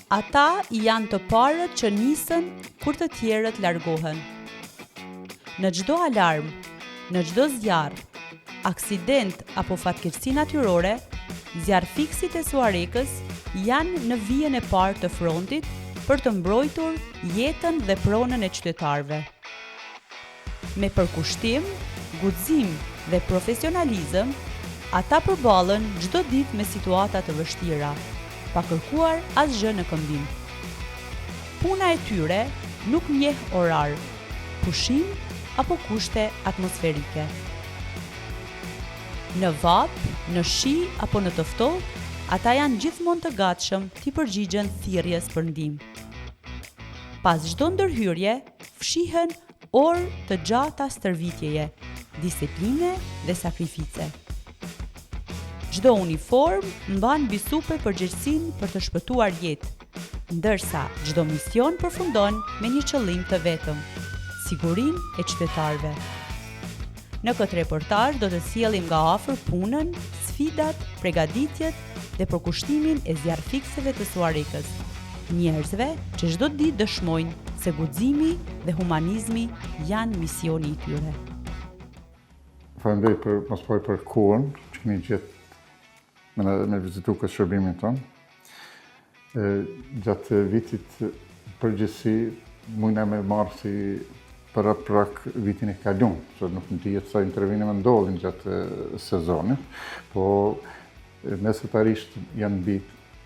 Ata janë të parët që nisën kur të tjerët largohen. Në çdo alarm, në çdo zjarr, aksident apo fatkeqësi natyrore, zjarrfikësit e Suarekës janë në vijën e parë të frontit për të mbrojtur jetën dhe pronën e qytetarëve. Me përkushtim, guxim dhe profesionalizëm, ata përballen çdo ditë me situata të vështira, pa kërkuar asgjë në këmbim. Puna e tyre nuk njeh orar, pushim apo kushte atmosferike. Në vap, në shi apo në të ftohtë, ata janë gjithmonë të gatshëm t'i përgjigjen thirrjes për ndihmë. Pas çdo ndërhyrje, fshihen orë të gjata stërvitjeje, disipline dhe sakrifice. Çdo uniform mban mbi supe përgjegjësinë për të shpëtuar jetë, ndërsa çdo mision përfundon me një qëllim të vetëm: sigurinë e qytetarëve. Në këtë reportazh do të sjellim nga afër punën, sfidat, përgatitjet dhe përkushtimin e zjarrfikseve të Suarekës, njerëzve që çdo ditë dëshmojnë se guximi dhe humanizmi janë misioni i tyre. Faleminderit për kohën që keni gjetë me vizitu këtë shërbimin tonë. Gjatë vitit përgjithësi mujna me marrë si prak vitin e kalum, që nuk në dijet sa intervenime ndodhin gjatë sezonit, po mesatarisht janë mbi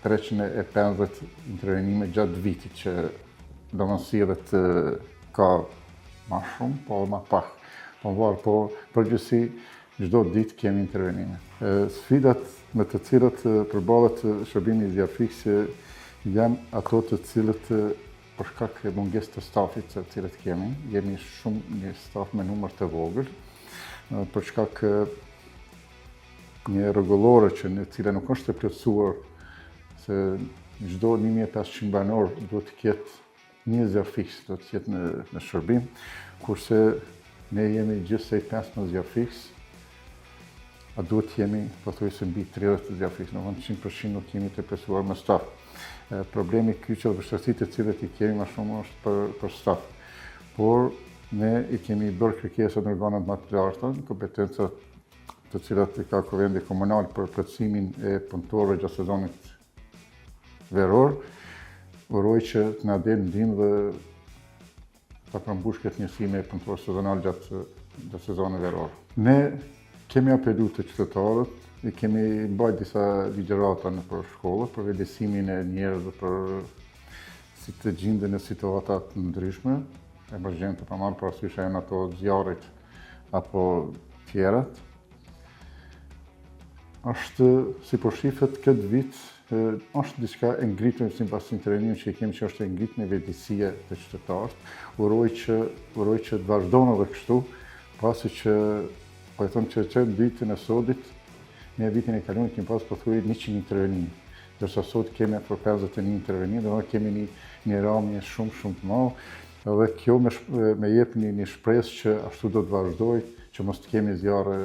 350 intervenime gjatë vitit, që do më sillet ka ma shumë, po ma pak. Po përgjithësi çdo ditë kemi intervenime. Sfidat me të cilat përballet shërbimi i zjarrfikësve janë ato të cilët për shkak të mungesës të stafit të cilët kemi, jemi shumë një staf me numër të vogël, për shkak një rregullore që në cila nuk është e plotësuar se çdo 1500 banor duhet të ketë një zjarrfiks, do të jetë në shërbim, kurse ne jemi gjithsej 15 zjarrfiks, a duhet jemi pothuajse mbi 30 zjarrfiks, në 100% nuk jemi të plotësuar me staf. Problemi kyçe vështirësitë të cilët i kemi më shumë është për staf. Por ne i kemi bërë kërkesa në organet më të larta, kompetencat të cilat i ka Kuvendi Komunal për plotësimin e punëtorëve gjatë sezonit veror, uroj që të na del ndihmë dhe ta përmbush këtë njësi me punëtorë sezonal gjatë sezonit veror. Ne kemi apelu të qytetarët, i kemi mbajt disa ligjërata në për shkollë, për vlerësimin e njerëzve, për si të gjenden në situata të ndryshme, emergjente, pa marrë parasysh janë ato zjarrit apo tjerat. Është, si po shifet këtë vit, është diçka e ngritur sipas intervenimit që i kemi, që është e ngritur në vetëdijësia të qytetarët. Uroj që të vazhdojnë edhe kështu, pasi që po e them që vitin e sodit, ne vitin e kaluar kemi pas pothuajse 100 intervenime, ndërsa sot kemi për 51 intervenime, do kemi një ramje shumë të madhe, dhe kjo me jep një shpresë që ashtu do të vazhdoj, që mos të kemi zjarre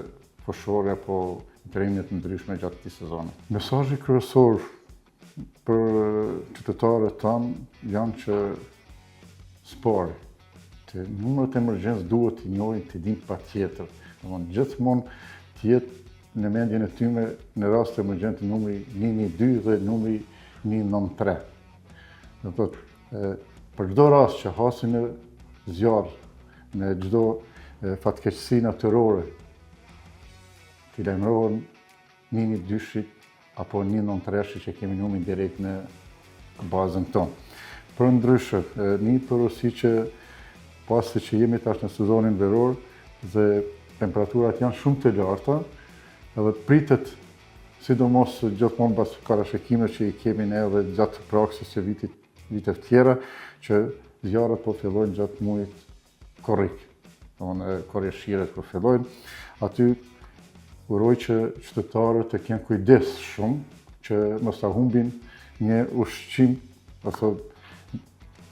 fushore apo intervenime të ndryshme gjatë këtij sezoni. Mesazhi kryesor për qytetarët tanë janë që spari, të numrat e emergjencë duhet të njohin, të dinë patjetër, gjithmonë të jetë në mendjen e tyre në rast të emergjente numri 112 dhe numri 193. Do thotë, për çdo rast që hasin në zjarr, në çdo fatkeqësi natyrore, të lajmërohen 112-shit apo 193-shit që kemi numrin direkt në bazën tonë. Përndryshe, një porosi që pasi që jemi tash në sezonin veror dhe temperaturat janë shumë të larta, edhe pritet, sidomos gjithmonë pas parashikimeve që i kemi ne edhe gjatë praksisë së viteve tjera, që zjarret po fillojnë gjatë muajit korrik, domthonë korrëshiret po fillojnë. Aty uroj që qytetarët të kenë kujdes shumë, që mos ta humbin një ushqim, ose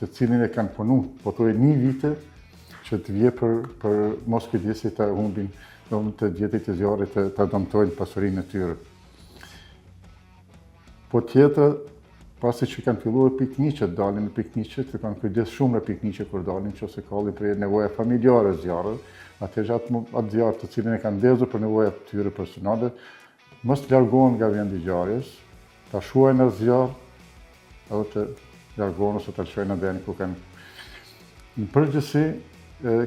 të cilin e kanë punuar pothuajse një vite, që të vje për mos kujdesi ta humbin, të djetit të zjarrit të dëmtojnë pasurinë e tyre. Po tjetër, Pasi që kanë filluar pikniqet, dalin në pikniqet, të kanë kujdes shumë në pikniqe kur dalin, që ose kalli për nevoja familjare zjarë, atëherë atë zjarë të cilin e kanë ndezur për nevoja të tyre personale, mos të largohen nga vendi zjarjes, ta shuajnë në zjarë, edhe të largohen ose të lëshojnë në vendi ku kanë. Në përgjithësi,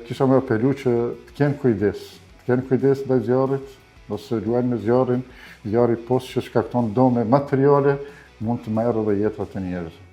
kisha me apelu që të kenë kujdes ndaj zjarrit, ose luajnë me zjarrin, zjarri poshtë që shkakton dome materiale, mund të merrë edhe jetrat e njerëzve.